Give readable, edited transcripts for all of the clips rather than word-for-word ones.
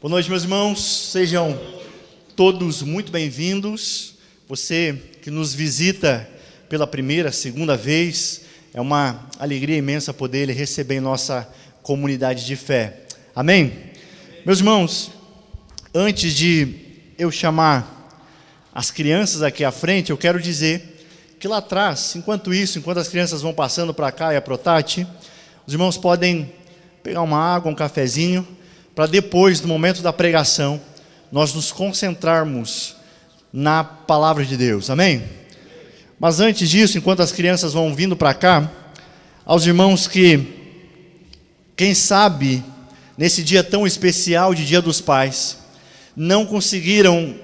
Boa noite, meus irmãos, sejam todos muito bem-vindos. Você que nos visita pela primeira, segunda vez, é uma alegria imensa poder receber em nossa comunidade de fé. Amém? Meus irmãos, antes de eu chamar as crianças aqui à frente, eu quero dizer que lá atrás, enquanto as crianças vão passando para cá e a Protati, os irmãos podem pegar uma água, um cafezinho, para depois, no momento da pregação, nós nos concentrarmos na palavra de Deus, amém? Mas antes disso, enquanto as crianças vão vindo para cá, aos irmãos que, quem sabe, nesse dia tão especial de Dia dos Pais, não conseguiram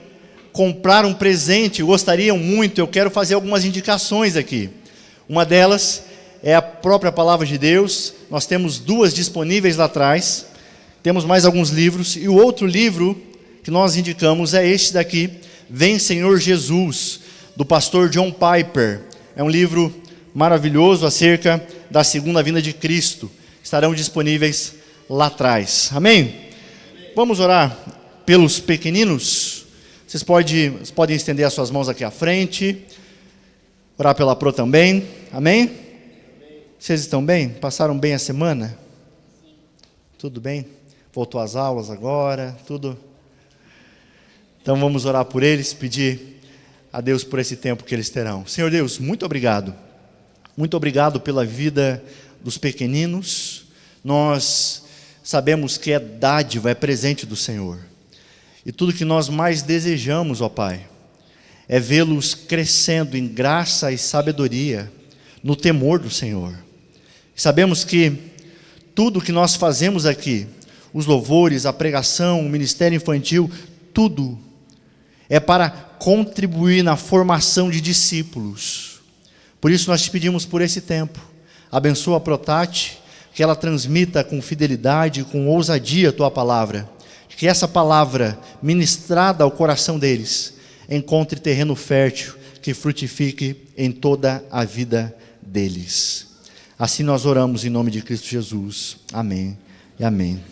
comprar um presente, gostariam muito, eu quero fazer algumas indicações aqui. Uma delas é a própria palavra de Deus, nós temos duas disponíveis lá atrás, temos mais alguns livros, e o outro livro que nós indicamos é este daqui, Vem Senhor Jesus, do pastor John Piper. É um livro maravilhoso acerca da segunda vinda de Cristo. Estarão disponíveis lá atrás. Amém? Vamos orar pelos pequeninos. Vocês podem estender as suas mãos aqui à frente. Orar pela Pro também. Amém? Vocês estão bem? Passaram bem a semana? Tudo bem? Voltou às aulas agora, tudo. Então vamos orar por eles, pedir a Deus por esse tempo que eles terão. Senhor Deus, muito obrigado. Muito obrigado pela vida dos pequeninos. Nós sabemos que é dádiva, é presente do Senhor. E tudo que nós mais desejamos, ó Pai, é vê-los crescendo em graça e sabedoria, no temor do Senhor. Sabemos que tudo que nós fazemos aqui, os louvores, a pregação, o ministério infantil, tudo é para contribuir na formação de discípulos. Por isso nós te pedimos por esse tempo. Abençoa a Protati, que ela transmita com fidelidade, com ousadia a tua palavra. Que essa palavra ministrada ao coração deles encontre terreno fértil, que frutifique em toda a vida deles. Assim nós oramos em nome de Cristo Jesus. Amém e amém.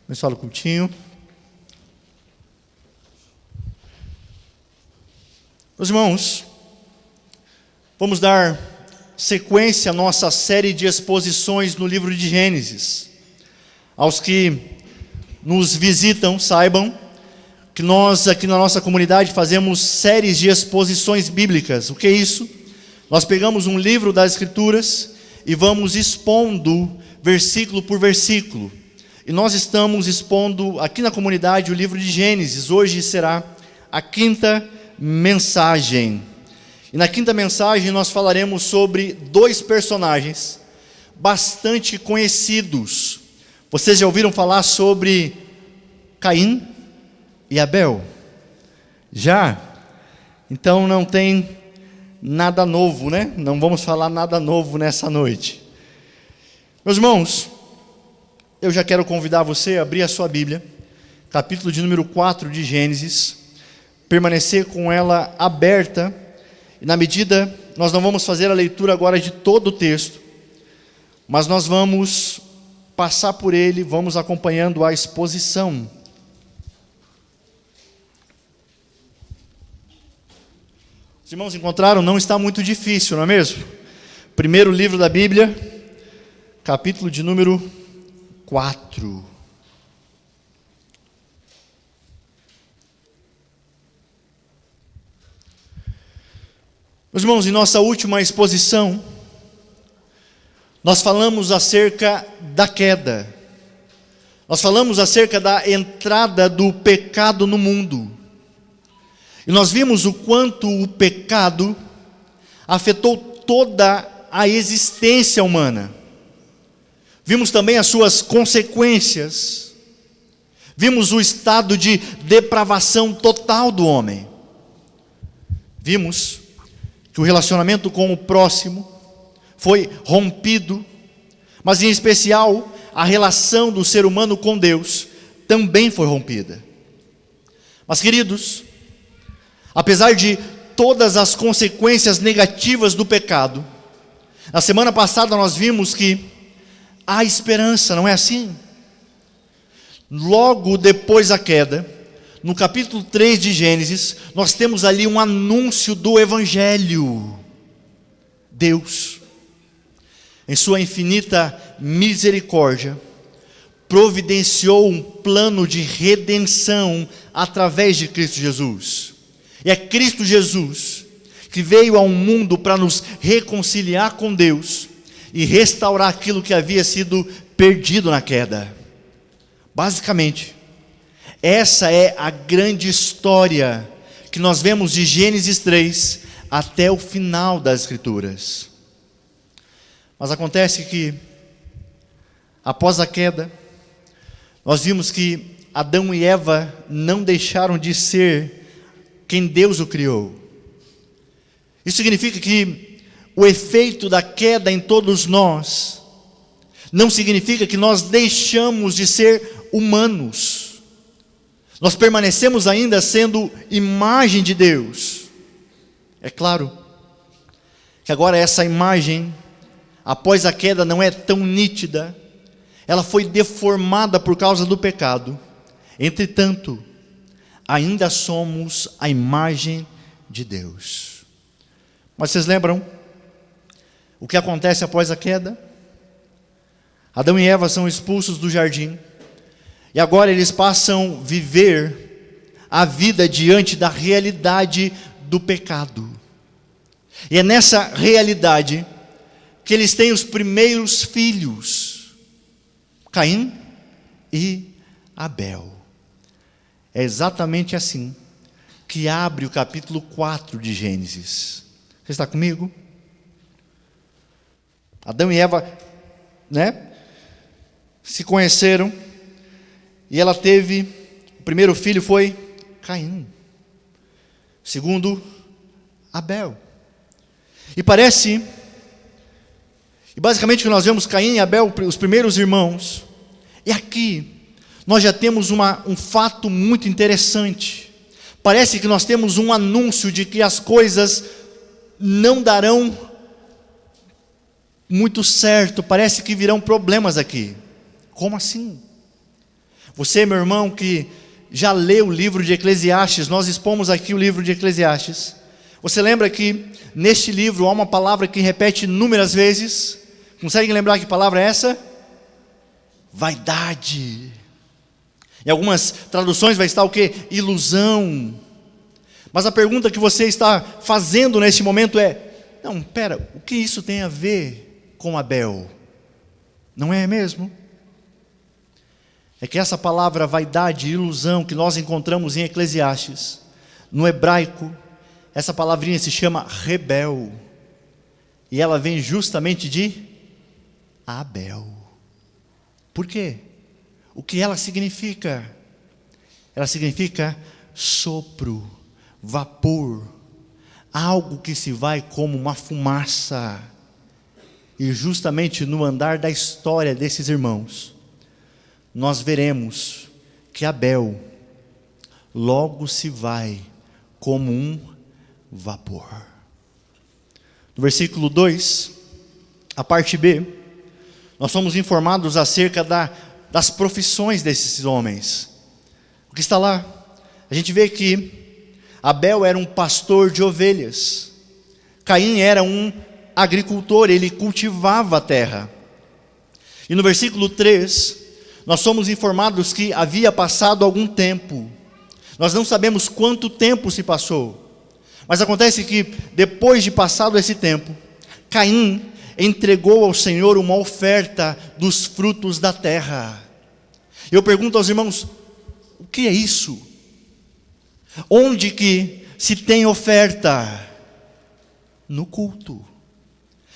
Começar o cultinho. Meus irmãos, vamos dar sequência à nossa série de exposições no livro de Gênesis. Aos que nos visitam, saibam que nós aqui na nossa comunidade fazemos séries de exposições bíblicas. O que é isso? Nós pegamos um livro das Escrituras e vamos expondo versículo por versículo. E nós estamos expondo aqui na comunidade o livro de Gênesis. Hoje será a quinta mensagem. E na quinta mensagem nós falaremos sobre dois personagens bastante conhecidos. Vocês já ouviram falar sobre Caim e Abel? Já? Então não tem nada novo, né? Não vamos falar nada novo nessa noite. Meus irmãos, eu já quero convidar você a abrir a sua Bíblia, capítulo de número 4 de Gênesis, permanecer com ela aberta, e na medida, nós não vamos fazer a leitura agora de todo o texto, mas nós vamos passar por ele, vamos acompanhando a exposição. Os irmãos encontraram? Não está muito difícil, não é mesmo? Primeiro livro da Bíblia, capítulo de número 4. Meus irmãos, em nossa última exposição, nós falamos acerca da queda. Nós falamos acerca da entrada do pecado no mundo. E nós vimos o quanto o pecado afetou toda a existência humana. Vimos também as suas consequências. Vimos o estado de depravação total do homem. Vimos que o relacionamento com o próximo foi rompido, mas em especial a relação do ser humano com Deus também foi rompida. Mas queridos, apesar de todas as consequências negativas do pecado, na semana passada nós vimos que há esperança, não é assim? Logo depois da queda, no capítulo 3 de Gênesis, nós temos ali um anúncio do Evangelho. Deus, em sua infinita misericórdia, providenciou um plano de redenção através de Cristo Jesus. E é Cristo Jesus que veio ao mundo para nos reconciliar com Deus e restaurar aquilo que havia sido perdido na queda. Basicamente, essa é a grande história que nós vemos de Gênesis 3 até o final das Escrituras. Mas acontece que, após a queda, nós vimos que Adão e Eva não deixaram de ser quem Deus o criou. Isso significa que o efeito da queda em todos nós não significa que nós deixamos de ser humanos. Nós permanecemos ainda sendo imagem de Deus. É claro que agora essa imagem, após a queda, não é tão nítida. Ela foi deformada por causa do pecado. Entretanto, ainda somos a imagem de Deus. Mas vocês lembram o que acontece após a queda? Adão e Eva são expulsos do jardim. E agora eles passam a viver a vida diante da realidade do pecado. E é nessa realidade que eles têm os primeiros filhos, Caim e Abel. É exatamente assim que abre o capítulo 4 de Gênesis. Você está comigo? Adão e Eva, se conheceram, e ela teve, o primeiro filho foi Caim, o segundo, Abel. E basicamente que nós vemos Caim e Abel, os primeiros irmãos, e aqui nós já temos um fato muito interessante. Parece que nós temos um anúncio de que as coisas não darão muito certo, parece que virão problemas aqui. Como assim? Você, meu irmão, que já leu o livro de Eclesiastes, nós expomos aqui o livro de Eclesiastes. Você lembra que neste livro há uma palavra que repete inúmeras vezes? Consegue lembrar que palavra é essa? Vaidade. Em algumas traduções vai estar o quê? Ilusão. Mas a pergunta que você está fazendo neste momento é: não, pera, o que isso tem a ver com Abel? Não é mesmo? É que essa palavra vaidade e ilusão que nós encontramos em Eclesiastes, no hebraico, essa palavrinha se chama rebel. E ela vem justamente de Abel. Por quê? O que ela significa? Ela significa sopro, vapor, algo que se vai como uma fumaça. E justamente no andar da história desses irmãos, nós veremos que Abel logo se vai como um vapor. No versículo 2, a parte B, nós somos informados acerca das profissões desses homens. O que está lá? A gente vê que Abel era um pastor de ovelhas. Caim era um agricultor, ele cultivava a terra. E no versículo 3, nós somos informados que havia passado algum tempo. Nós não sabemos quanto tempo se passou. Mas acontece que, depois de passado esse tempo, Caim entregou ao Senhor uma oferta dos frutos da terra. Eu pergunto aos irmãos: o que é isso? Onde que se tem oferta? No culto.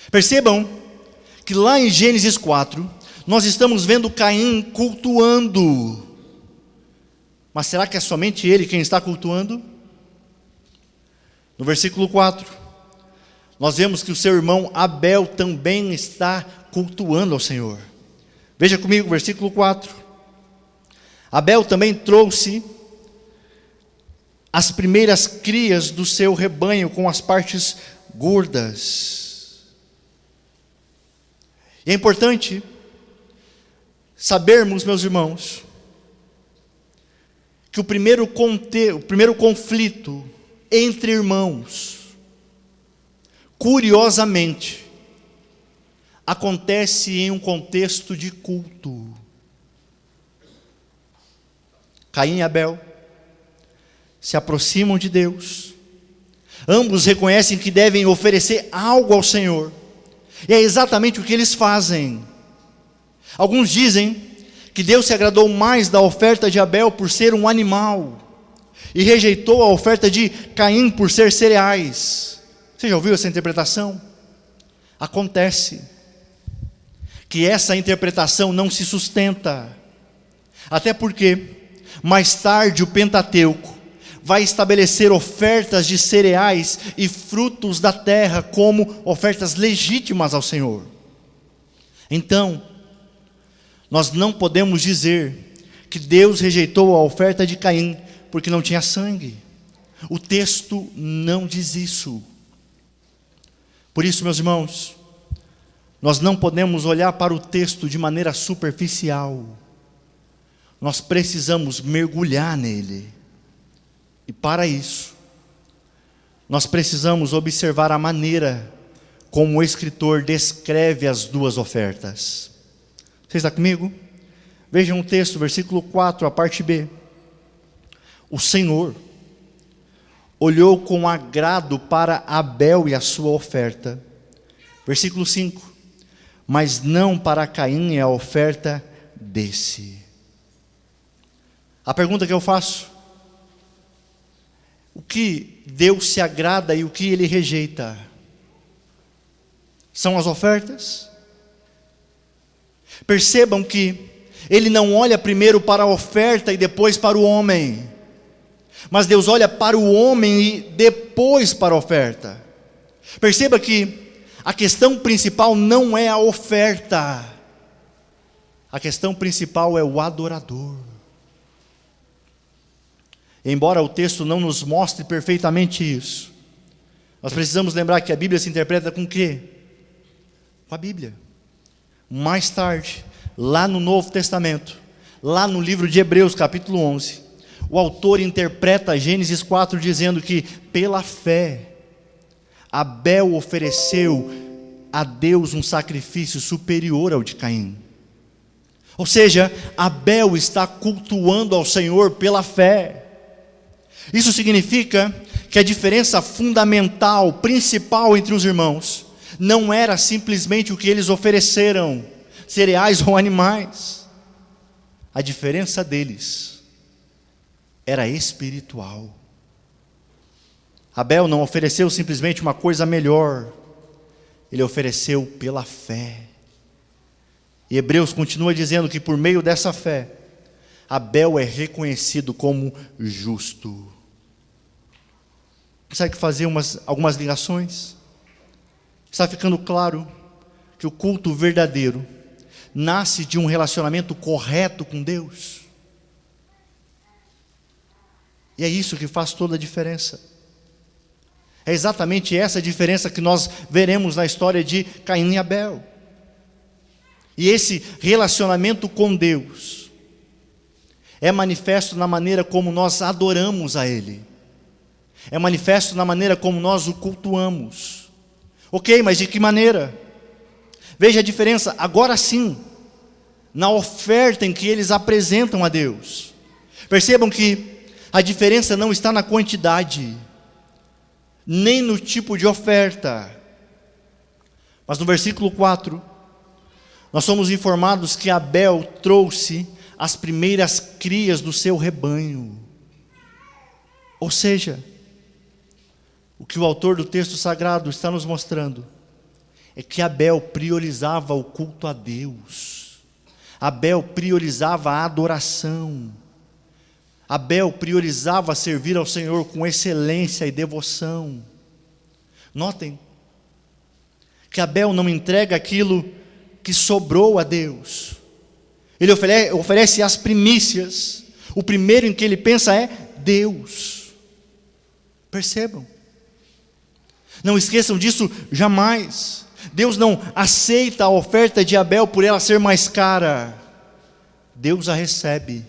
Percebam que lá em Gênesis 4, nós estamos vendo Caim cultuando. Mas será que é somente ele quem está cultuando? No versículo 4, nós vemos que o seu irmão Abel também está cultuando ao Senhor. Veja comigo, versículo 4. Abel também trouxe as primeiras crias do seu rebanho com as partes gordas. E é importante sabermos, meus irmãos, que o primeiro conflito entre irmãos, curiosamente, acontece em um contexto de culto. Caim e Abel se aproximam de Deus, ambos reconhecem que devem oferecer algo ao Senhor, e é exatamente o que eles fazem. Alguns dizem que Deus se agradou mais da oferta de Abel por ser um animal, e rejeitou a oferta de Caim por ser cereais. Você já ouviu essa interpretação? Acontece que essa interpretação não se sustenta, até porque mais tarde o Pentateuco vai estabelecer ofertas de cereais e frutos da terra como ofertas legítimas ao Senhor. Então, nós não podemos dizer que Deus rejeitou a oferta de Caim porque não tinha sangue. O texto não diz isso. Por isso, meus irmãos, nós não podemos olhar para o texto de maneira superficial. Nós precisamos mergulhar nele. E para isso, nós precisamos observar a maneira como o escritor descreve as duas ofertas. Você está comigo? Vejam o texto, versículo 4, a parte B. O Senhor olhou com agrado para Abel e a sua oferta. Versículo 5. Mas não para Caim e a oferta desse. A pergunta que eu faço: o que Deus se agrada e o que Ele rejeita? São as ofertas? Percebam que Ele não olha primeiro para a oferta e depois para o homem, mas Deus olha para o homem e depois para a oferta. Perceba que a questão principal não é a oferta, a questão principal é o adorador. Embora o texto não nos mostre perfeitamente isso, nós precisamos lembrar que a Bíblia se interpreta com o quê? Com a Bíblia. Mais tarde, lá no Novo Testamento, lá no livro de Hebreus capítulo 11, o autor interpreta Gênesis 4 dizendo que pela fé, Abel ofereceu a Deus um sacrifício superior ao de Caim. Ou seja, Abel está cultuando ao Senhor pela fé. Isso significa que a diferença fundamental, principal entre os irmãos, não era simplesmente o que eles ofereceram, cereais ou animais. A diferença deles era espiritual. Abel não ofereceu simplesmente uma coisa melhor, ele ofereceu pela fé. E Hebreus continua dizendo que por meio dessa fé, Abel é reconhecido como justo. Consegue fazer algumas ligações? Está ficando claro que o culto verdadeiro nasce de um relacionamento correto com Deus. E é isso que faz toda a diferença. É exatamente essa diferença que nós veremos na história de Caim e Abel. E esse relacionamento com Deus é manifesto na maneira como nós adoramos a Ele. É manifesto na maneira como nós o cultuamos. Ok, mas de que maneira? Veja a diferença, agora sim, na oferta em que eles apresentam a Deus. Percebam que a diferença não está na quantidade, nem no tipo de oferta. Mas no versículo 4, nós somos informados que Abel trouxe as primeiras crias do seu rebanho. Ou seja, o que o autor do texto sagrado está nos mostrando é que Abel priorizava o culto a Deus. Abel priorizava a adoração. Abel priorizava servir ao Senhor com excelência e devoção. Notem que Abel não entrega aquilo que sobrou a Deus. Ele oferece as primícias. O primeiro em que ele pensa é Deus. Percebam. Não esqueçam disso jamais. Deus não aceita a oferta de Abel por ela ser mais cara. Deus a recebe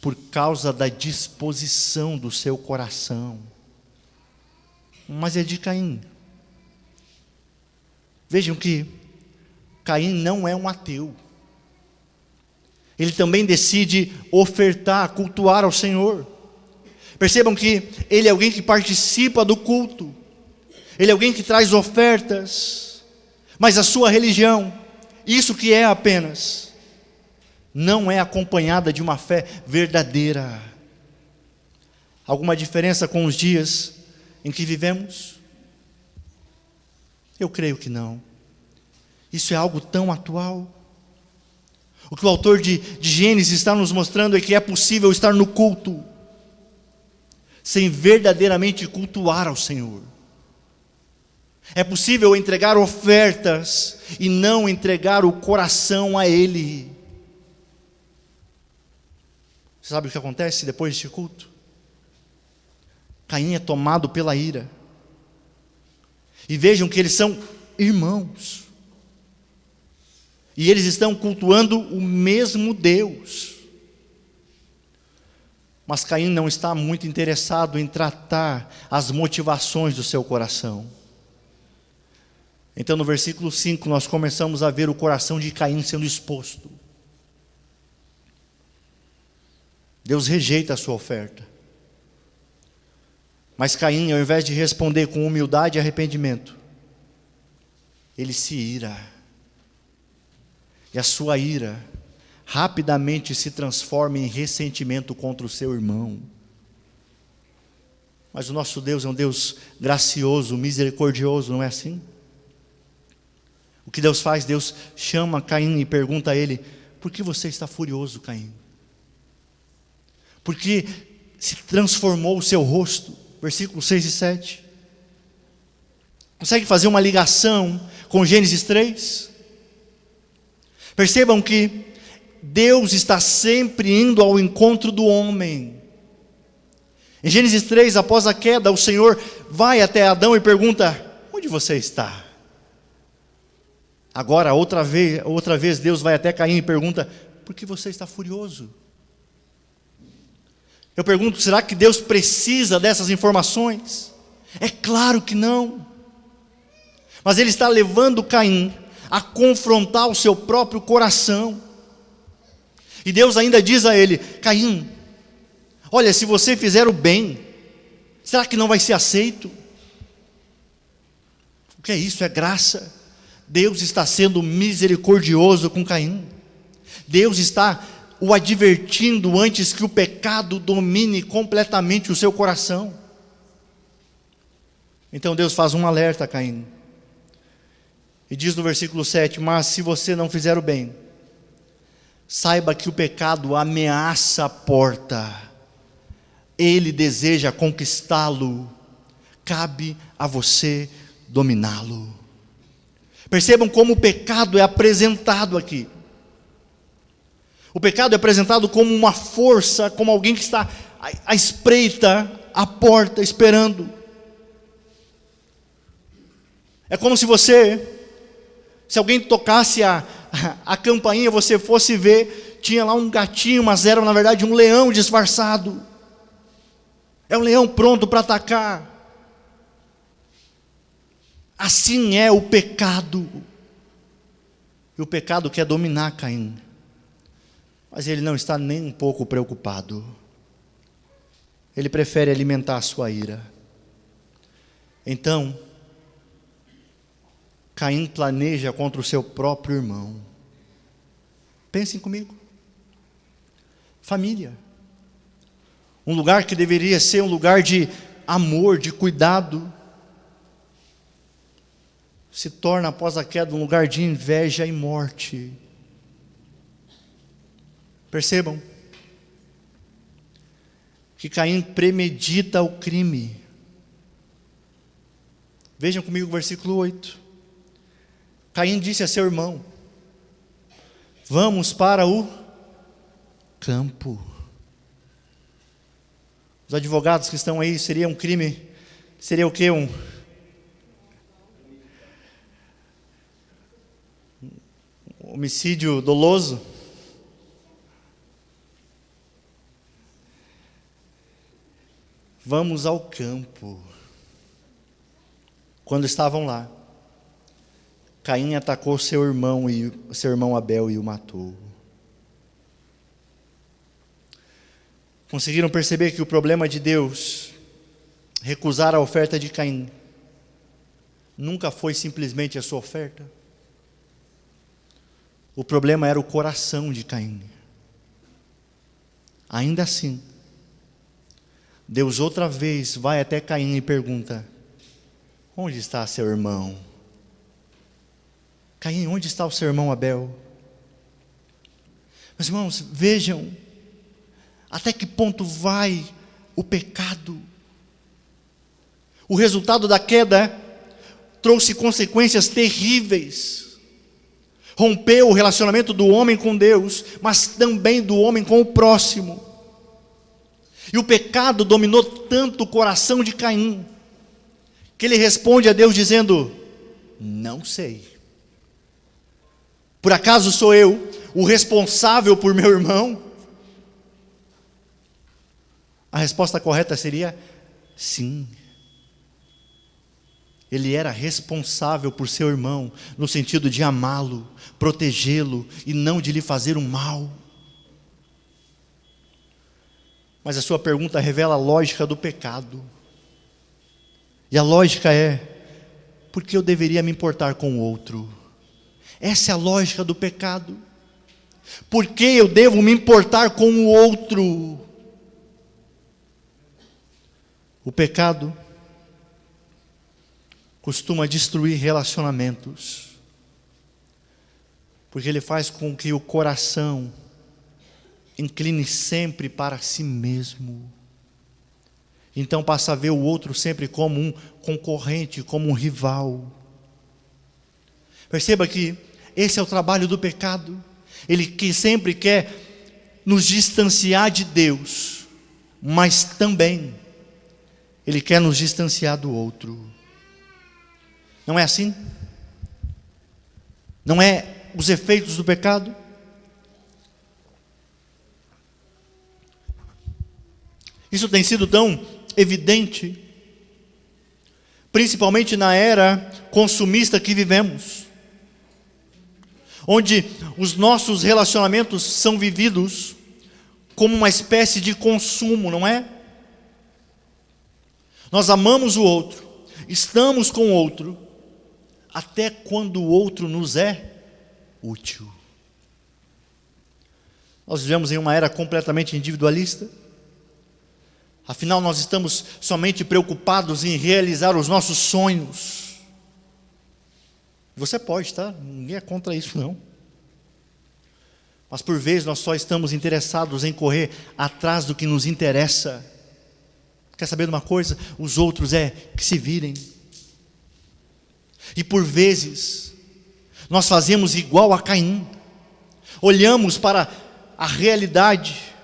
por causa da disposição do seu coração. Mas é de Caim. Vejam que Caim não é um ateu. Ele também decide ofertar, cultuar ao Senhor. Percebam que ele é alguém que participa do culto. Ele é alguém que traz ofertas. Mas a sua religião, isso que é apenas, não é acompanhada de uma fé verdadeira. Alguma diferença com os dias em que vivemos? Eu creio que não. Isso é algo tão atual. O que o autor de Gênesis está nos mostrando é que é possível estar no culto sem verdadeiramente cultuar ao Senhor. É possível entregar ofertas e não entregar o coração a Ele. Você sabe o que acontece depois deste culto? Caim é tomado pela ira. E vejam que eles são irmãos. E eles estão cultuando o mesmo Deus. Mas Caim não está muito interessado em tratar as motivações do seu coração. Então no versículo 5 nós começamos a ver o coração de Caim sendo exposto. Deus rejeita a sua oferta. Mas Caim, ao invés de responder com humildade e arrependimento, ele se ira. E a sua ira rapidamente se transforma em ressentimento contra o seu irmão. Mas o nosso Deus é um Deus gracioso, misericordioso, não é assim? O que Deus faz? Deus chama Caim e pergunta a ele: por que você está furioso, Caim? Por que se transformou o seu rosto? Versículos 6 e 7. Consegue fazer uma ligação com Gênesis 3? Percebam que Deus está sempre indo ao encontro do homem. Em Gênesis 3, após a queda, o Senhor vai até Adão e pergunta: onde você está? Agora, outra vez Deus vai até Caim e pergunta: por que você está furioso? Eu pergunto, será que Deus precisa dessas informações? É claro que não. Mas Ele está levando Caim a confrontar o seu próprio coração. E Deus ainda diz a ele: Caim, olha, se você fizer o bem, será que não vai ser aceito? O que é isso? É graça. Deus está sendo misericordioso com Caim. Deus está o advertindo antes que o pecado domine completamente o seu coração. Então Deus faz um alerta a Caim. E diz no versículo 7, mas se você não fizer o bem, saiba que o pecado ameaça a porta. Ele deseja conquistá-lo. Cabe a você dominá-lo. Percebam como o pecado é apresentado aqui. O pecado é apresentado como uma força, como alguém que está à espreita, à porta, esperando. É como se alguém tocasse a campainha, você fosse ver, tinha lá um gatinho, mas era na verdade um leão disfarçado. É um leão pronto para atacar. Assim é o pecado. E o pecado quer dominar Caim. Mas ele não está nem um pouco preocupado. Ele prefere alimentar a sua ira. Então, Caim planeja contra o seu próprio irmão. Pensem comigo. Família. Um lugar que deveria ser um lugar de amor, de cuidado, se torna após a queda um lugar de inveja e morte. Percebam que Caim premedita o crime. Vejam comigo o versículo 8. Caim disse a seu irmão: vamos para o campo. Os advogados que estão aí, seria um crime, seria o quê? Um homicídio doloso? Vamos ao campo. Quando estavam lá, Caim atacou seu irmão Abel e o matou. Conseguiram perceber que o problema de Deus recusar a oferta de Caim nunca foi simplesmente a sua oferta. O problema era o coração de Caim. Ainda assim, Deus outra vez vai até Caim e pergunta: onde está seu irmão? Caim, onde está o seu irmão Abel? Meus irmãos, vejam até que ponto vai o pecado. O resultado da queda trouxe consequências terríveis. Rompeu o relacionamento do homem com Deus, mas também do homem com o próximo. E o pecado dominou tanto o coração de Caim, que ele responde a Deus dizendo: não sei. Por acaso sou eu o responsável por meu irmão? A resposta correta seria sim. Ele era responsável por seu irmão, no sentido de amá-lo, protegê-lo e não de lhe fazer um mal. Mas a sua pergunta revela a lógica do pecado. E a lógica é: por que eu deveria me importar com o outro? Essa é a lógica do pecado. Por que eu devo me importar com o outro? O pecado costuma destruir relacionamentos, porque ele faz com que o coração incline sempre para si mesmo. Então passa a ver o outro sempre como um concorrente, como um rival. Perceba que esse é o trabalho do pecado. Ele que sempre quer nos distanciar de Deus, mas também ele quer nos distanciar do outro. Não é assim? Não é os efeitos do pecado? Isso tem sido tão evidente, principalmente na era consumista que vivemos, onde os nossos relacionamentos são vividos como uma espécie de consumo, não é? Nós amamos o outro, estamos com o outro, até quando o outro nos é útil. Nós vivemos em uma era completamente individualista. Afinal, nós estamos somente preocupados em realizar os nossos sonhos. Você pode, tá? Ninguém é contra isso, não. Mas por vezes nós só estamos interessados em correr atrás do que nos interessa. Quer saber de uma coisa? Os outros que se virem. E por vezes nós fazemos igual a Caim. Olhamos para a realidade,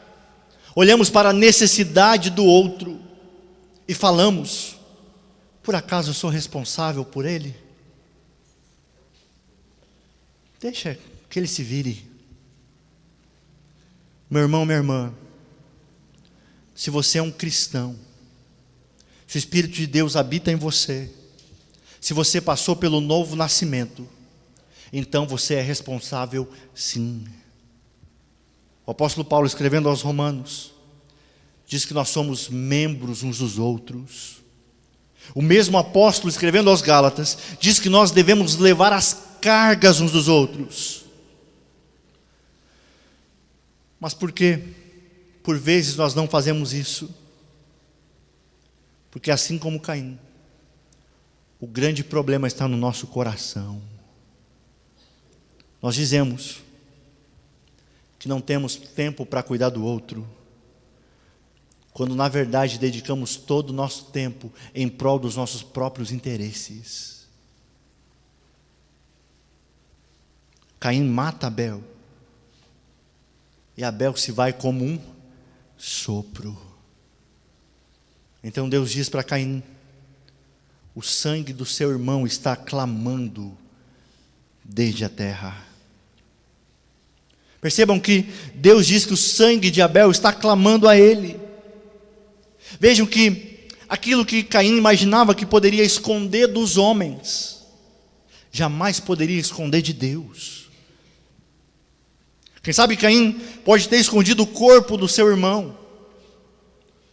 olhamos para a necessidade do outro e falamos: por acaso eu sou responsável por ele? Deixa que ele se vire. Meu irmão, minha irmã, se você é um cristão, se o Espírito de Deus habita em você, se você passou pelo novo nascimento, então você é responsável sim. O apóstolo Paulo, escrevendo aos Romanos, diz que nós somos membros uns dos outros. O mesmo apóstolo, escrevendo aos Gálatas, diz que nós devemos levar as cargas uns dos outros. Mas por quê? Por vezes nós não fazemos isso. Porque assim como Caim, o grande problema está no nosso coração. Nós dizemos que não temos tempo para cuidar do outro, quando na verdade dedicamos todo o nosso tempo em prol dos nossos próprios interesses. Caim mata Abel, e Abel se vai como um sopro. Então Deus diz para Caim: o sangue do seu irmão está clamando desde a terra. Percebam que Deus diz que o sangue de Abel está clamando a ele. Vejam que aquilo que Caim imaginava que poderia esconder dos homens, jamais poderia esconder de Deus. Quem sabe Caim pode ter escondido o corpo do seu irmão,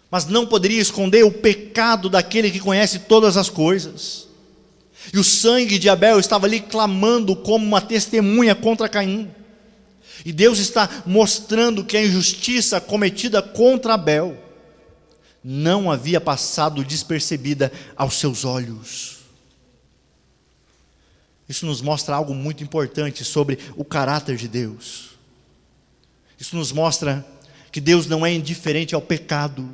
mas não poderia esconder o pecado daquele que conhece todas as coisas. E o sangue de Abel estava ali clamando como uma testemunha contra Caim. E Deus está mostrando que a injustiça cometida contra Abel não havia passado despercebida aos seus olhos. Isso nos mostra algo muito importante sobre o caráter de Deus. Isso nos mostra que Deus não é indiferente ao pecado,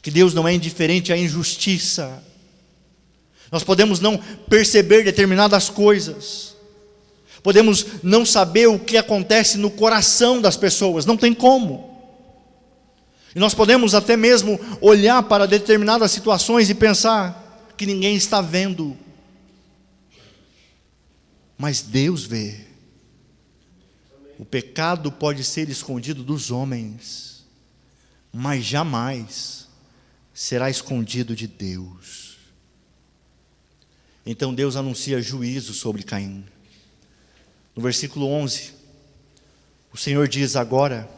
que Deus não é indiferente à injustiça. Nós podemos não perceber determinadas coisas, podemos não saber o que acontece no coração das pessoas, não tem como. E nós podemos até mesmo olhar para determinadas situações e pensar que ninguém está vendo, mas Deus vê. O pecado pode ser escondido dos homens, mas jamais será escondido de Deus. Então Deus anuncia juízo sobre Caim. No versículo 11, o Senhor diz: agora,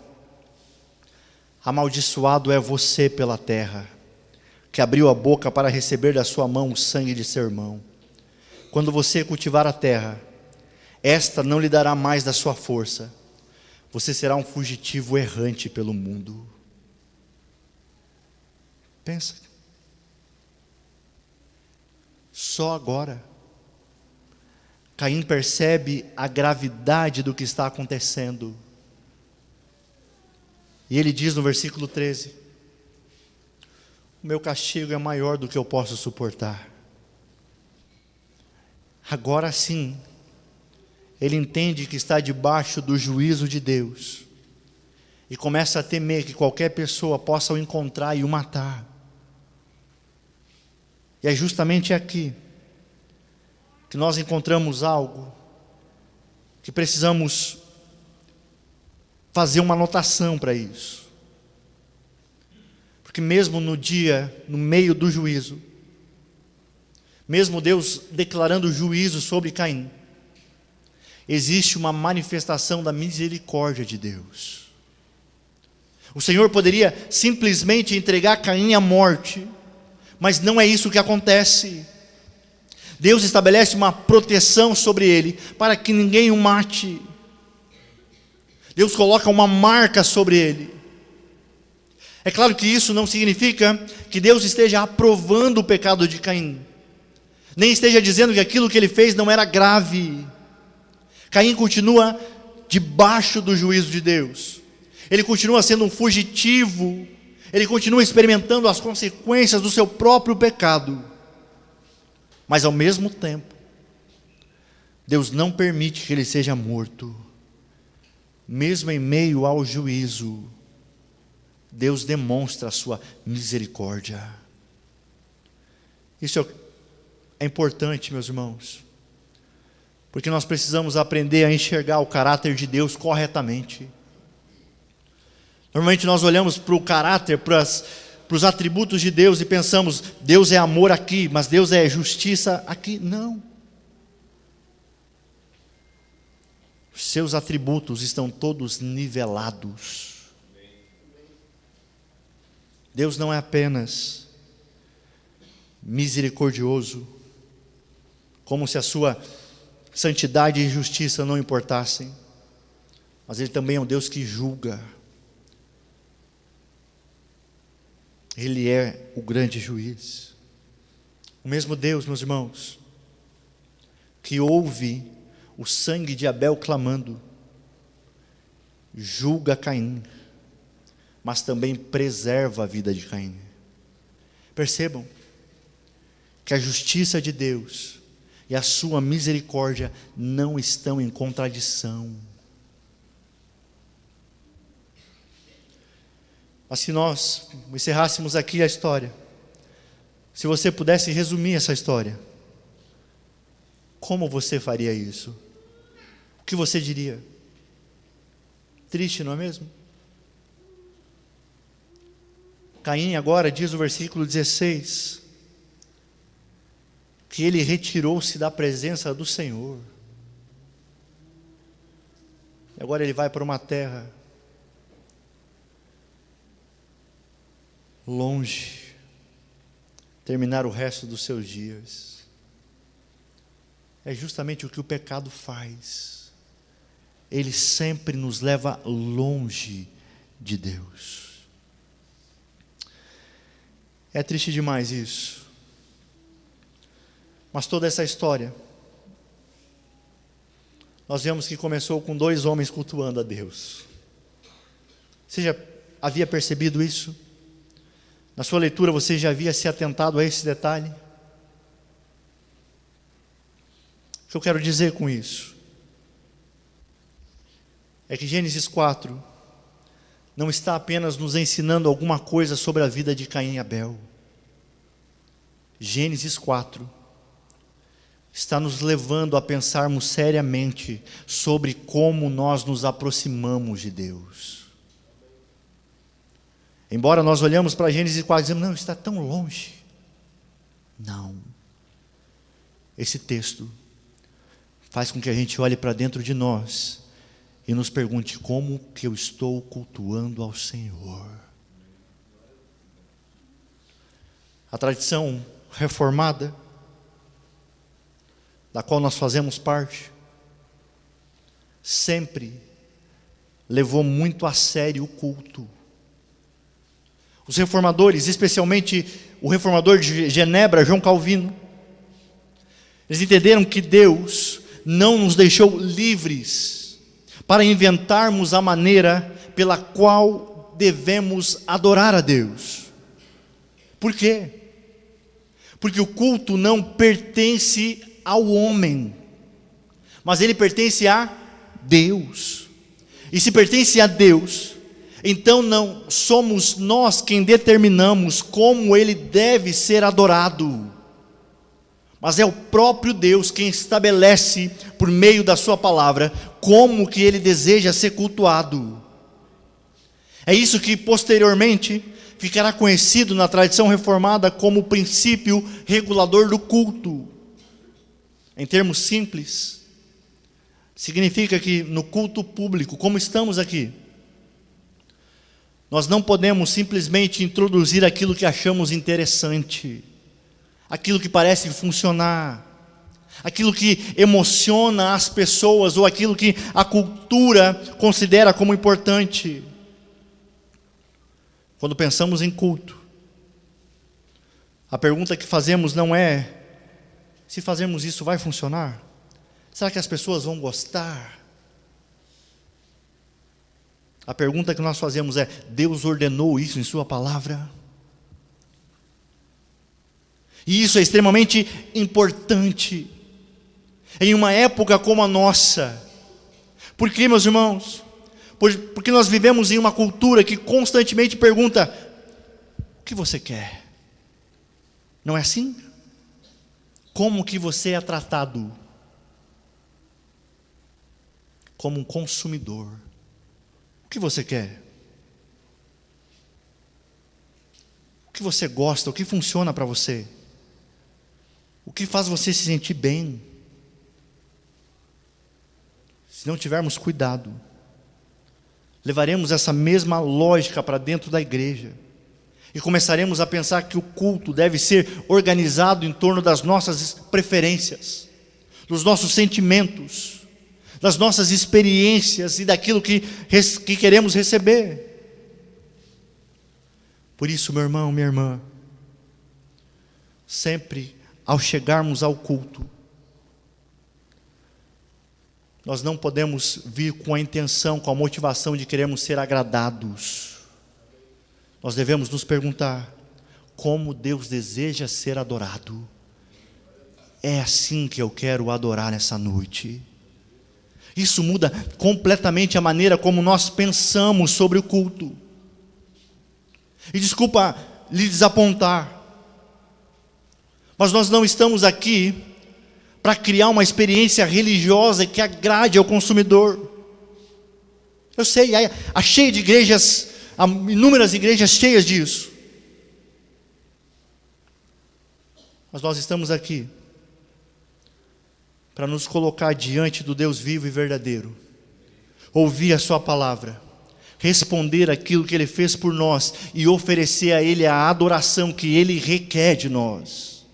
amaldiçoado é você pela terra, que abriu a boca para receber da sua mão o sangue de seu irmão. Quando você cultivar a terra, esta não lhe dará mais da sua força. Você será um fugitivo errante pelo mundo. Pensa. Só agora Caim percebe a gravidade do que está acontecendo. E ele diz no versículo 13: o meu castigo é maior do que eu posso suportar. Agora sim, ele entende que está debaixo do juízo de Deus, e começa a temer que qualquer pessoa possa o encontrar e o matar. E é justamente aqui que nós encontramos algo que precisamos fazer uma anotação para isso. Porque mesmo no dia, no meio do juízo, mesmo Deus declarando juízo sobre Caim, existe uma manifestação da misericórdia de Deus. O Senhor poderia simplesmente entregar Caim à morte, mas não é isso que acontece. Deus estabelece uma proteção sobre ele, para que ninguém o mate. Deus coloca uma marca sobre ele. É claro que isso não significa que Deus esteja aprovando o pecado de Caim, nem esteja dizendo que aquilo que ele fez não era grave. Caim continua debaixo do juízo de Deus, ele continua sendo um fugitivo, ele continua experimentando as consequências do seu próprio pecado, mas ao mesmo tempo, Deus não permite que ele seja morto. Mesmo em meio ao juízo, Deus demonstra a sua misericórdia. Isso é importante, meus irmãos, porque nós precisamos aprender a enxergar o caráter de Deus corretamente. Normalmente nós olhamos para o caráter, para os atributos de Deus e pensamos: Deus é amor aqui, mas Deus é justiça aqui. Não. Os seus atributos estão todos nivelados. Deus não é apenas misericordioso, como se a sua santidade e justiça não importassem, mas Ele também é um Deus que julga. Ele é o grande juiz. O mesmo Deus, meus irmãos, que ouve o sangue de Abel clamando, julga Caim, mas também preserva a vida de Caim. Percebam que a justiça de Deus e a sua misericórdia não estão em contradição. Mas se nós encerrássemos aqui a história, se você pudesse resumir essa história, como você faria isso? O que você diria? Triste, não é mesmo? Caim agora, diz o versículo 16, que ele retirou-se da presença do Senhor. E agora ele vai para uma terra longe, terminar o resto dos seus dias. É justamente o que o pecado faz. Ele sempre nos leva longe de Deus. É triste demais isso. Mas toda essa história, nós vemos que começou com 2 homens cultuando a Deus. Você já havia percebido isso? Na sua leitura você já havia se atentado a esse detalhe? O que eu quero dizer com isso? É que Gênesis 4 não está apenas nos ensinando alguma coisa sobre a vida de Caim e Abel. Gênesis 4 está nos levando a pensarmos seriamente sobre como nós nos aproximamos de Deus. Embora nós olhamos para Gênesis 4 e dizemos, não, está tão longe. Não. Esse texto faz com que a gente olhe para dentro de nós e nos pergunte como que eu estou cultuando ao Senhor. A tradição reformada, da qual nós fazemos parte, sempre levou muito a sério o culto. Os reformadores, especialmente o reformador de Genebra, João Calvino, eles entenderam que Deus não nos deixou livres para inventarmos a maneira pela qual devemos adorar a Deus. Por quê? Porque o culto não pertence ao homem, mas ele pertence a Deus. E se pertence a Deus, então não somos nós quem determinamos como ele deve ser adorado, mas é o próprio Deus quem estabelece por meio da sua palavra como que ele deseja ser cultuado. É isso que posteriormente ficará conhecido na tradição reformada como o princípio regulador do culto. Em termos simples, significa que no culto público, como estamos aqui, nós não podemos simplesmente introduzir aquilo que achamos interessante, aquilo que parece funcionar, aquilo que emociona as pessoas, ou aquilo que a cultura considera como importante. Quando pensamos em culto, a pergunta que fazemos não é: se fazermos isso vai funcionar? Será que as pessoas vão gostar? A pergunta que nós fazemos é: Deus ordenou isso em sua palavra? E isso é extremamente importante em uma época como a nossa. Por quê, meus irmãos? Porque nós vivemos em uma cultura que constantemente pergunta: o que você quer? Não é assim? Como que você é tratado? Como um consumidor. O que você quer? O que você gosta? O que funciona para você? O que faz você se sentir bem? Se não tivermos cuidado, levaremos essa mesma lógica para dentro da igreja e começaremos a pensar que o culto deve ser organizado em torno das nossas preferências, dos nossos sentimentos, das nossas experiências e daquilo que queremos receber. Por isso, meu irmão, minha irmã, sempre ao chegarmos ao culto, nós não podemos vir com a intenção, com a motivação de queremos ser agradados. Nós devemos nos perguntar: como Deus deseja ser adorado? É assim que eu quero adorar nessa noite. Isso muda completamente a maneira como nós pensamos sobre o culto. E desculpa lhe desapontar, mas nós não estamos aqui para criar uma experiência religiosa que agrade ao consumidor. Eu sei, há cheio de igrejas, há inúmeras igrejas cheias disso. Mas nós estamos aqui para nos colocar diante do Deus vivo e verdadeiro, ouvir a sua palavra, responder aquilo que Ele fez por nós e oferecer a Ele a adoração que Ele requer de nós.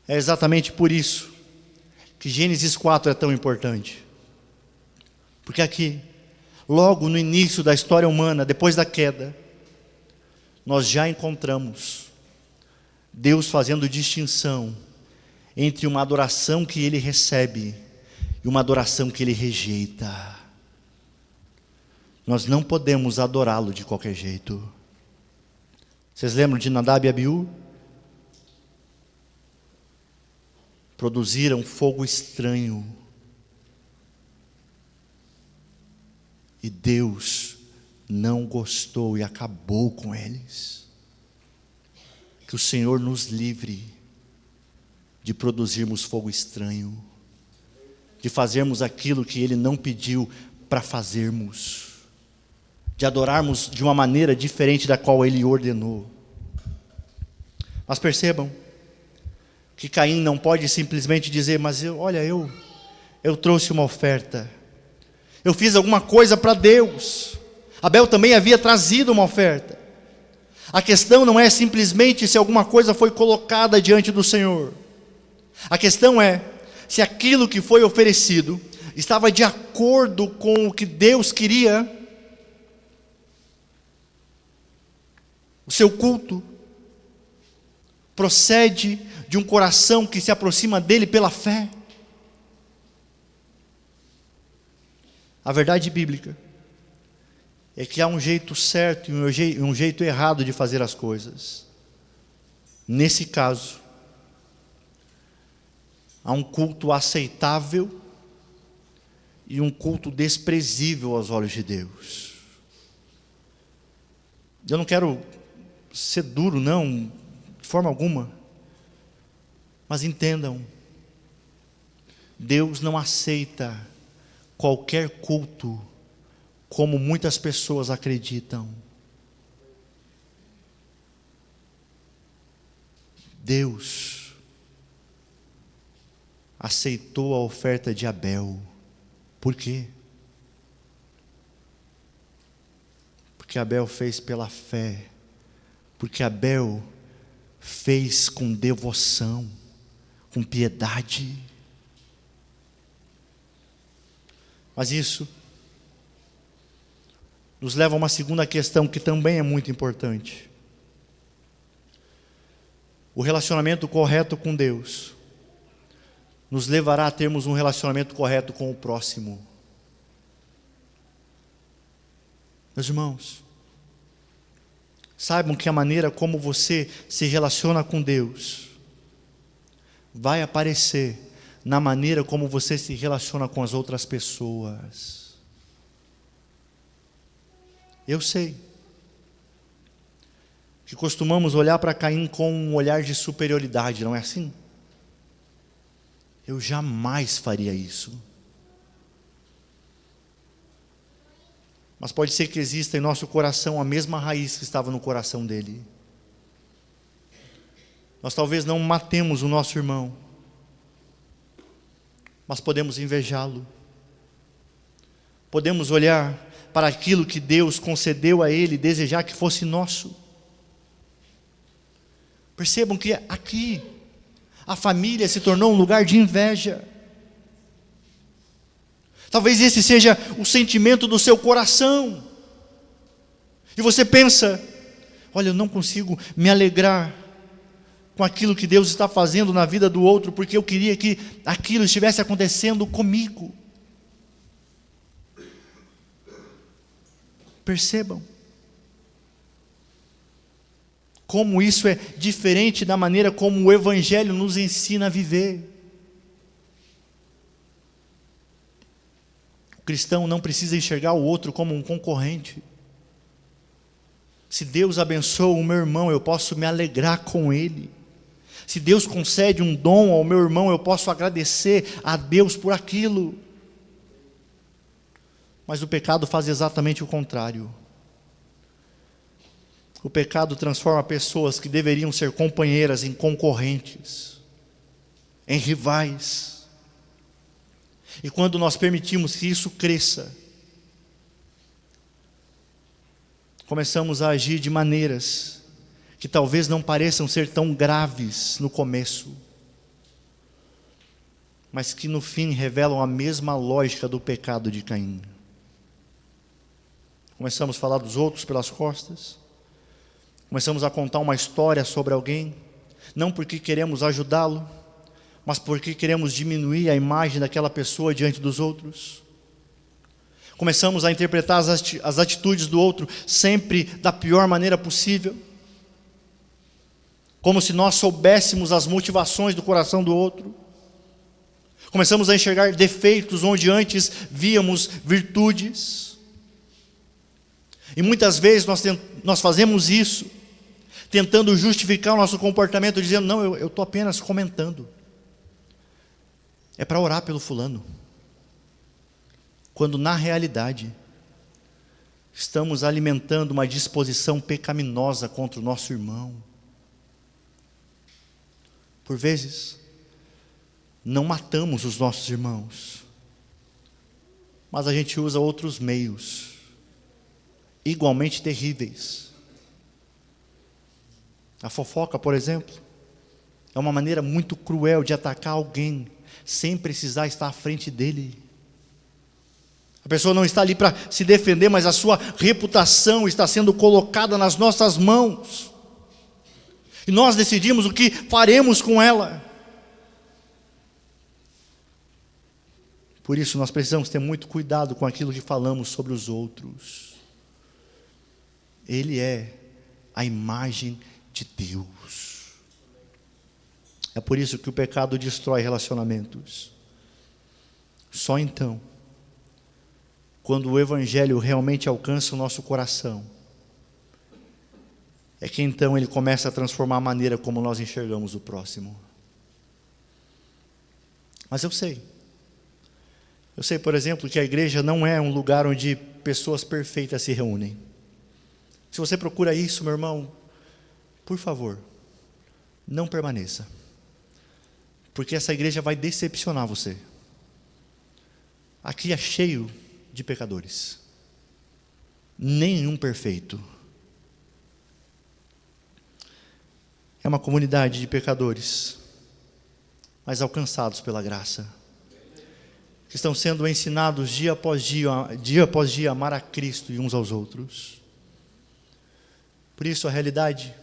É exatamente por isso que Gênesis 4 é tão importante. Porque aqui, logo no início da história humana, depois da queda, nós já encontramos Deus fazendo distinção entre uma adoração que Ele recebe e uma adoração que Ele rejeita. Nós não podemos adorá-lo de qualquer jeito. Vocês lembram de Nadab e Abiú? Produziram fogo estranho. E Deus não gostou e acabou com eles. Que o Senhor nos livre de produzirmos fogo estranho, de fazermos aquilo que Ele não pediu para fazermos, de adorarmos de uma maneira diferente da qual Ele ordenou. Mas percebam que Caim não pode simplesmente dizer, mas eu trouxe uma oferta, eu fiz alguma coisa para Deus. Abel também havia trazido uma oferta. A questão não é simplesmente se alguma coisa foi colocada diante do Senhor. A questão é se aquilo que foi oferecido estava de acordo com o que Deus queria. O seu culto procede de um coração que se aproxima dele pela fé. A verdade bíblica é que há um jeito certo e um jeito errado de fazer as coisas. Nesse caso, há um culto aceitável e um culto desprezível aos olhos de Deus. Eu não quero ser duro, não, de forma alguma. Mas entendam, Deus não aceita qualquer culto como muitas pessoas acreditam. Deus aceitou a oferta de Abel. Por quê? Porque Abel fez pela fé. Porque Abel fez com devoção, com piedade. Mas isso nos leva a uma segunda questão que também é muito importante. O relacionamento correto com Deus nos levará a termos um relacionamento correto com o próximo. Meus irmãos, saibam que a maneira como você se relaciona com Deus vai aparecer na maneira como você se relaciona com as outras pessoas. Eu sei que costumamos olhar para Caim com um olhar de superioridade, não é assim? Eu jamais faria isso. Mas pode ser que exista em nosso coração a mesma raiz que estava no coração dele. Nós talvez não matemos o nosso irmão, mas podemos invejá-lo. Podemos olhar para aquilo que Deus concedeu a ele e desejar que fosse nosso. Percebam que aqui a família se tornou um lugar de inveja. Talvez esse seja o sentimento do seu coração. E você pensa, olha, eu não consigo me alegrar com aquilo que Deus está fazendo na vida do outro, porque eu queria que aquilo estivesse acontecendo comigo. Percebam como isso é diferente da maneira como o Evangelho nos ensina a viver. O cristão não precisa enxergar o outro como um concorrente. Se Deus abençoa o meu irmão, eu posso me alegrar com ele. Se Deus concede um dom ao meu irmão, eu posso agradecer a Deus por aquilo. Mas o pecado faz exatamente o contrário. O pecado transforma pessoas que deveriam ser companheiras em concorrentes, em rivais. E quando nós permitimos que isso cresça, começamos a agir de maneiras que talvez não pareçam ser tão graves no começo, mas que no fim revelam a mesma lógica do pecado de Caim. Começamos a falar dos outros pelas costas, começamos a contar uma história sobre alguém, não porque queremos ajudá-lo, mas porque queremos diminuir a imagem daquela pessoa diante dos outros. Começamos a interpretar as atitudes do outro sempre da pior maneira possível, como se nós soubéssemos as motivações do coração do outro. Começamos a enxergar defeitos onde antes víamos virtudes. E muitas vezes nós fazemos isso, tentando justificar o nosso comportamento, dizendo, não, eu estou apenas comentando. É para orar pelo fulano. Quando na realidade, estamos alimentando uma disposição pecaminosa contra o nosso irmão. Por vezes, não matamos os nossos irmãos, mas a gente usa outros meios, igualmente terríveis. A fofoca, por exemplo, é uma maneira muito cruel de atacar alguém, sem precisar estar à frente dele. A pessoa não está ali para se defender, mas a sua reputação está sendo colocada nas nossas mãos. E nós decidimos o que faremos com ela. Por isso nós precisamos ter muito cuidado com aquilo que falamos sobre os outros. Ele é a imagem de Deus. É por isso que o pecado destrói relacionamentos. Só então, quando o Evangelho realmente alcança o nosso coração, é que então ele começa a transformar a maneira como nós enxergamos o próximo. Mas eu sei, por exemplo, que a igreja não é um lugar onde pessoas perfeitas se reúnem. Se você procura isso, meu irmão, por favor, não permaneça, porque essa igreja vai decepcionar você. Aqui é cheio de pecadores, nenhum perfeito. É uma comunidade de pecadores, mas alcançados pela graça, que estão sendo ensinados dia após dia a amar a Cristo e uns aos outros. Por isso a realidade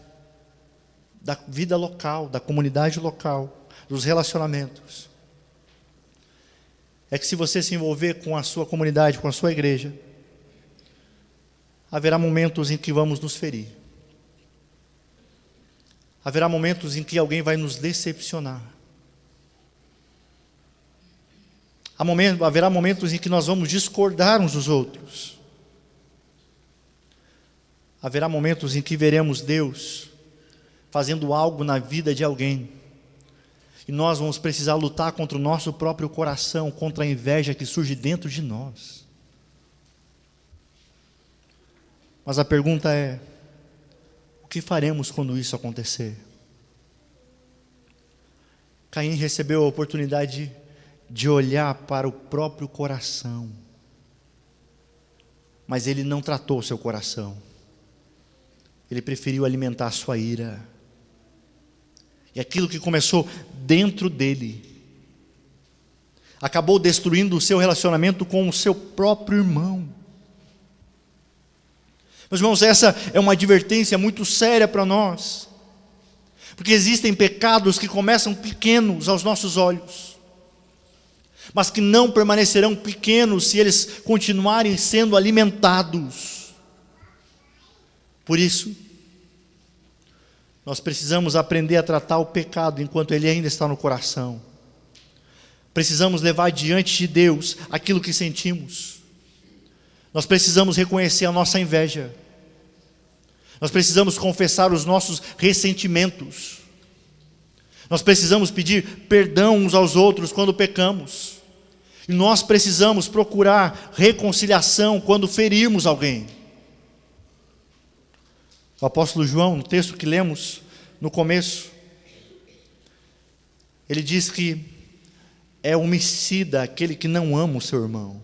da vida local, da comunidade local, dos relacionamentos, é que se você se envolver com a sua comunidade, com a sua igreja, haverá momentos em que vamos nos ferir. Haverá momentos em que alguém vai nos decepcionar. Haverá momentos em que nós vamos discordar uns dos outros. Haverá momentos em que veremos Deus fazendo algo na vida de alguém. E nós vamos precisar lutar contra o nosso próprio coração, contra a inveja que surge dentro de nós. Mas a pergunta é: o que faremos quando isso acontecer? Caim recebeu a oportunidade de olhar para o próprio coração, mas ele não tratou o seu coração. Ele preferiu alimentar a sua ira. E aquilo que começou dentro dele acabou destruindo o seu relacionamento com o seu próprio irmão. Meus irmãos, essa é uma advertência muito séria para nós, porque existem pecados que começam pequenos aos nossos olhos, mas que não permanecerão pequenos se eles continuarem sendo alimentados. Por isso, nós precisamos aprender a tratar o pecado enquanto ele ainda está no coração. Precisamos levar diante de Deus aquilo que sentimos. Nós precisamos reconhecer a nossa inveja. Nós precisamos confessar os nossos ressentimentos. Nós precisamos pedir perdão uns aos outros quando pecamos. E nós precisamos procurar reconciliação quando ferirmos alguém. O apóstolo João, no texto que lemos no começo, ele diz que é homicida aquele que não ama o seu irmão.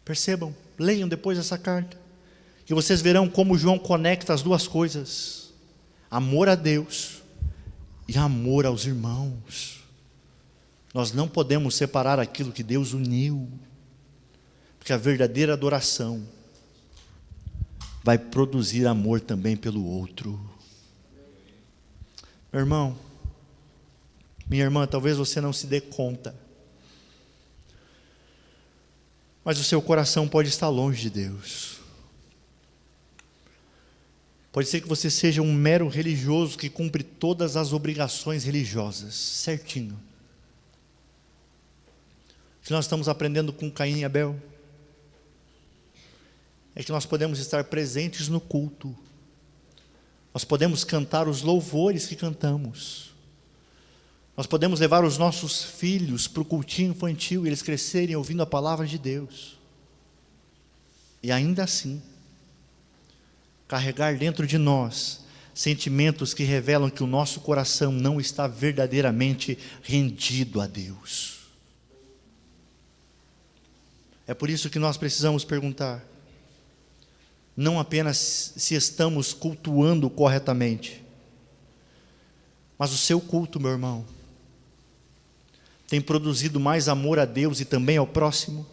Percebam, leiam depois essa carta, que vocês verão como João conecta as duas coisas: amor a Deus e amor aos irmãos. Nós não podemos separar aquilo que Deus uniu, porque a verdadeira adoração vai produzir amor também pelo outro. Meu irmão, minha irmã, talvez você não se dê conta, mas o seu coração pode estar longe de Deus. Pode ser que você seja um mero religioso que cumpre todas as obrigações religiosas, certinho. O que nós estamos aprendendo com Caim e Abel é que nós podemos estar presentes no culto, nós podemos cantar os louvores que cantamos, nós podemos levar os nossos filhos para o cultinho infantil e eles crescerem ouvindo a palavra de Deus, e ainda assim carregar dentro de nós sentimentos que revelam que o nosso coração não está verdadeiramente rendido a Deus. É por isso que nós precisamos perguntar, não apenas se estamos cultuando corretamente, mas o seu culto, meu irmão, tem produzido mais amor a Deus e também ao próximo?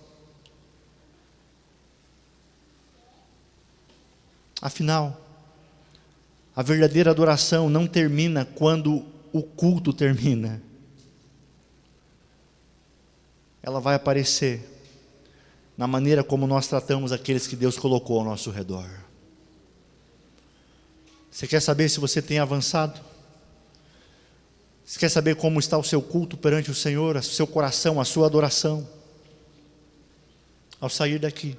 Afinal, a verdadeira adoração não termina quando o culto termina. Ela vai aparecer na maneira como nós tratamos aqueles que Deus colocou ao nosso redor. Você quer saber se você tem avançado? Você quer saber como está o seu culto perante o Senhor, o seu coração, a sua adoração? Ao sair daqui,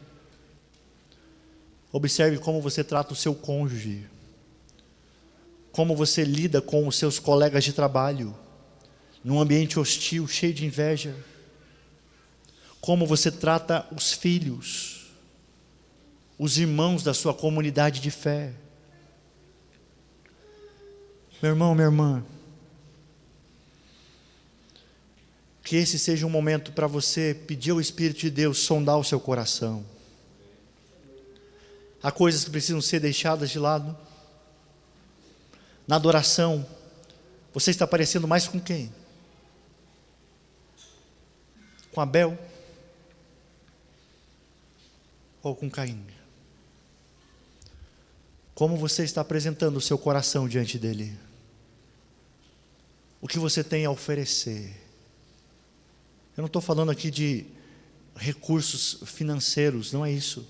observe como você trata o seu cônjuge, como você lida com os seus colegas de trabalho, num ambiente hostil, cheio de inveja, como você trata os filhos, os irmãos da sua comunidade de fé. Meu irmão, minha irmã, que esse seja um momento para você pedir ao Espírito de Deus sondar o seu coração. Há coisas que precisam ser deixadas de lado. Na adoração, você está parecendo mais com quem? Com Abel? Ou com Caim? Como você está apresentando o seu coração diante dele? O que você tem a oferecer? Eu não estou falando aqui de recursos financeiros, não é isso.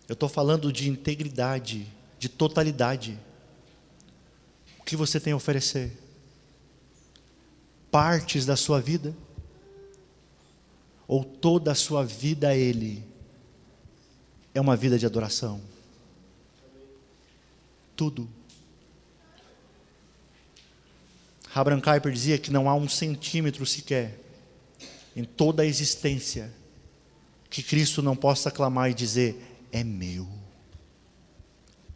Eu estou falando de integridade, de totalidade. O que você tem a oferecer? Partes da sua vida? Ou toda a sua vida a Ele é uma vida de adoração? Tudo. Abraham Kuyper dizia que não há 1 centímetro sequer em toda a existência que Cristo não possa clamar e dizer: é meu.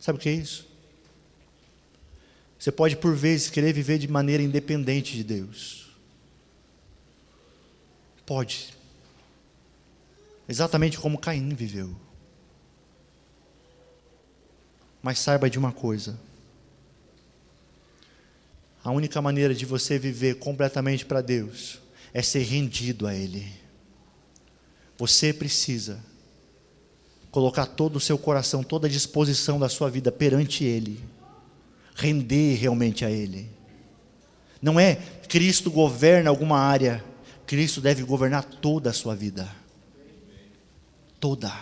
Sabe o que é isso? Você pode por vezes querer viver de maneira independente de Deus. Pode. Exatamente como Caim viveu. Mas saiba de uma coisa: a única maneira de você viver completamente para Deus é ser rendido a Ele. Você precisa colocar todo o seu coração, toda a disposição da sua vida perante Ele, render realmente a Ele. Não é Cristo governa alguma área, Cristo deve governar toda a sua vida. Toda.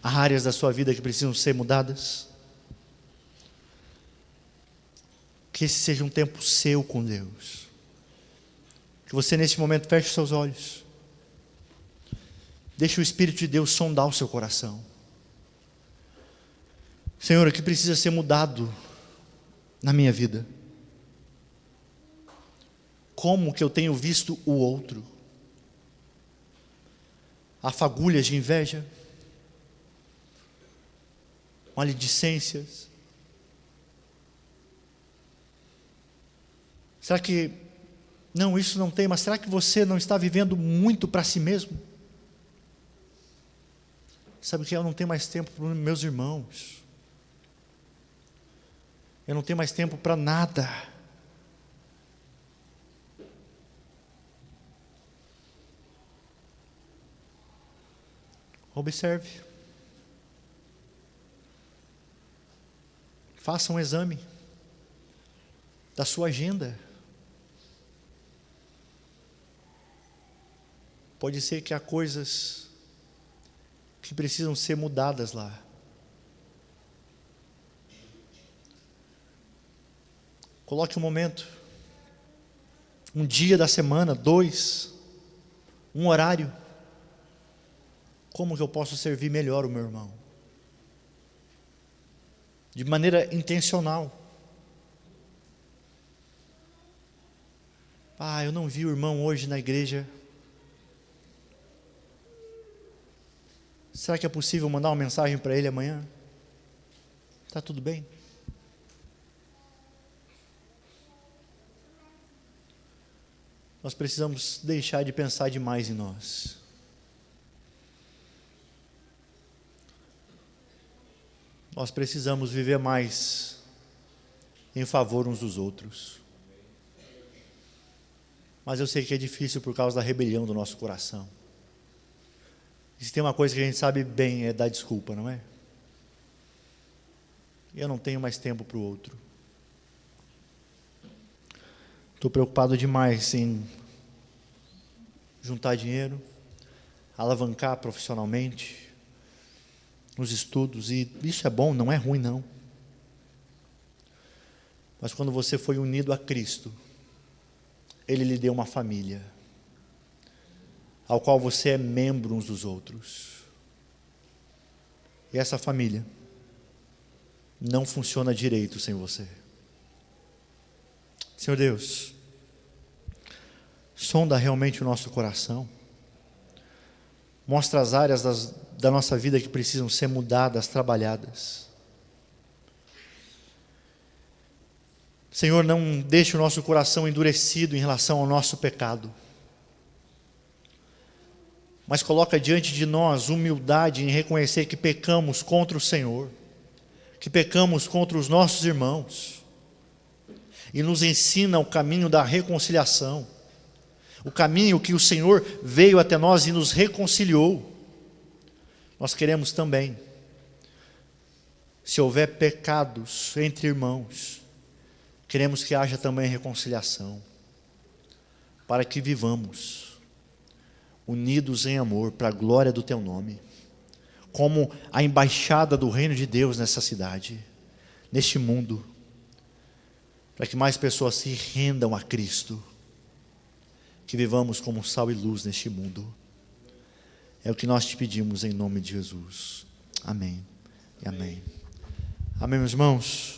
Há áreas da sua vida que precisam ser mudadas. Que esse seja um tempo seu com Deus. Que você nesse momento feche seus olhos. Deixe o Espírito de Deus sondar o seu coração. Senhor, o que precisa ser mudado na minha vida? Como que eu tenho visto o outro? Há fagulhas de inveja? maledicências? Será que, não, isso não tem, mas será que você não está vivendo muito para si mesmo? Sabe que eu não tenho mais tempo para os meus irmãos. Eu não tenho mais tempo para nada. Observe. Faça um exame da sua agenda. Pode ser que há coisas que precisam ser mudadas lá. Coloque um momento, um dia da semana, 2, um horário. Como que eu posso servir melhor o meu irmão? De maneira intencional. Eu não vi o irmão hoje na igreja. Será que é possível mandar uma mensagem para ele amanhã? Está tudo bem? Nós precisamos deixar de pensar demais em nós. Nós precisamos viver mais em favor uns dos outros. Mas eu sei que é difícil por causa da rebelião do nosso coração. E se tem uma coisa que a gente sabe bem, é dar desculpa, não é? Eu não tenho mais tempo para o outro. Estou preocupado demais em juntar dinheiro, alavancar profissionalmente, nos estudos, e isso é bom, não é ruim não. Mas quando você foi unido a Cristo, Ele lhe deu uma família, ao qual você é membro uns dos outros. E essa família não funciona direito sem você. Senhor Deus, sonda realmente o nosso coração. Mostra as áreas da nossa vida que precisam ser mudadas, trabalhadas. Senhor, não deixe o nosso coração endurecido em relação ao nosso pecado. Mas coloca diante de nós humildade em reconhecer que pecamos contra o Senhor, que pecamos contra os nossos irmãos, e nos ensina o caminho da reconciliação, o caminho que o Senhor veio até nós e nos reconciliou. Nós queremos também, se houver pecados entre irmãos, queremos que haja também reconciliação, para que vivamos unidos em amor, para a glória do Teu nome, como a embaixada do reino de Deus nessa cidade, neste mundo, para que mais pessoas se rendam a Cristo, que vivamos como sal e luz neste mundo. É o que nós te pedimos em nome de Jesus. Amém e amém. Amém, meus irmãos.